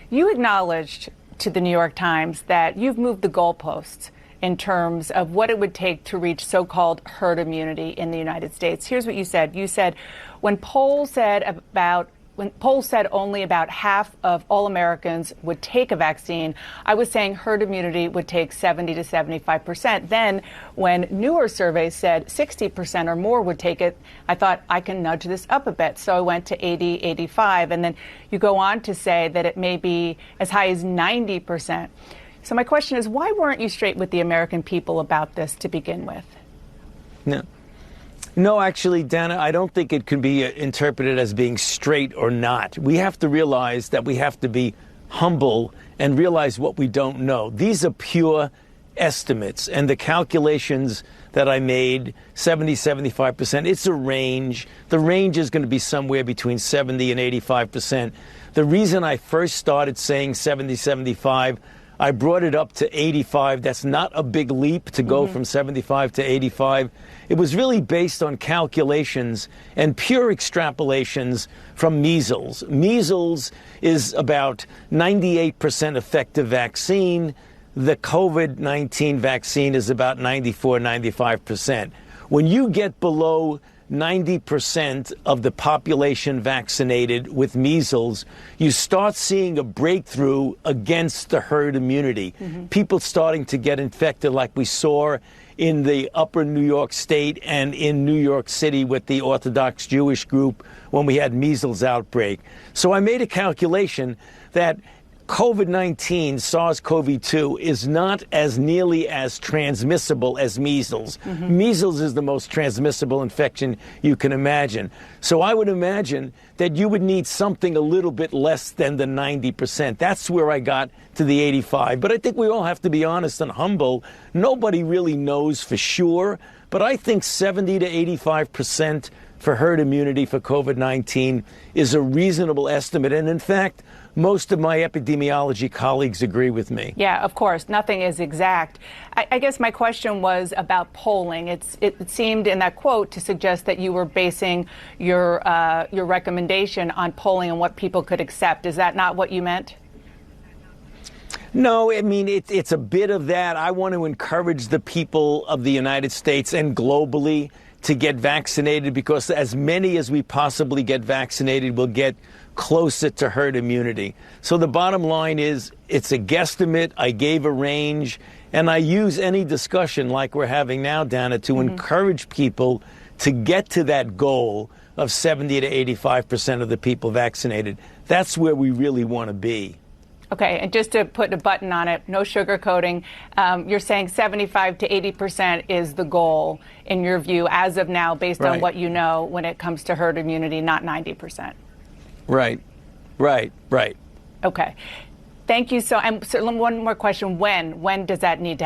You acknowledged to the New York Times that you've moved the goalposts in terms of what it would take to reach so-called herd immunity in the United States. Here's what you said. You said when polls said only about half of all Americans would take a vaccine, I was saying herd immunity would take 70 to 75%. Then when newer surveys said 60% or more would take it, I thought I can nudge this up a bit. So I went to 80, 85. And then you go on to say that it may be as high as 90%. So my question is, why weren't you straight with the American people about this to begin with? No, actually, Dana, I don't think it can be interpreted as being straight or not. We have to realize that we have to be humble and realize what we don't know. These are pure estimates, and the calculations that I made, 70, 75%, it's a range. The range is going to be somewhere between 70 and 85%. The reason I first started saying 70, 75, I brought it up to 85. That's not a big leap to go from 75 to 85. It was really based on calculations and pure extrapolations from measles. Measles is about 98% effective vaccine. The COVID-19 vaccine is about 94, 95%. When you get below 90% of the population vaccinated with measles, you start seeing a breakthrough against the herd immunity. People starting to get infected like we saw in the upper New York State and in New York City with the Orthodox Jewish group when we had measles outbreak. So I made a calculation that COVID-19, SARS-CoV-2, is not as nearly as transmissible as measles. Measles is the most transmissible infection you can imagine. So I would imagine that you would need something a little bit less than the 90%. That's where I got to the 85. But I think we all have to be honest and humble. Nobody really knows for sure. But I think 70 to 85% for herd immunity for COVID-19 is a reasonable estimate. And in fact, most of my epidemiology colleagues agree with me. Yeah, of course. Nothing is exact. I guess my question was about polling. It seemed in that quote to suggest that you were basing your recommendation on polling and what people could accept. Is that not what you meant? No, I mean, it's a bit of that. I want to encourage the people of the United States and globally to get vaccinated, because as many as we possibly get vaccinated will get closer to herd immunity. So the bottom line is it's a guesstimate. I gave a range, and I use any discussion like we're having now, Dana, to encourage people to get to that goal of 70 to 85% of the people vaccinated. That's where we really want to be. Okay, and just to put a button on it, no sugarcoating, you're saying 75 to 80% is the goal, in your view, as of now, based on what you know when it comes to herd immunity, not 90%. Right. Okay. Thank you. And so one more question. When does that need to happen?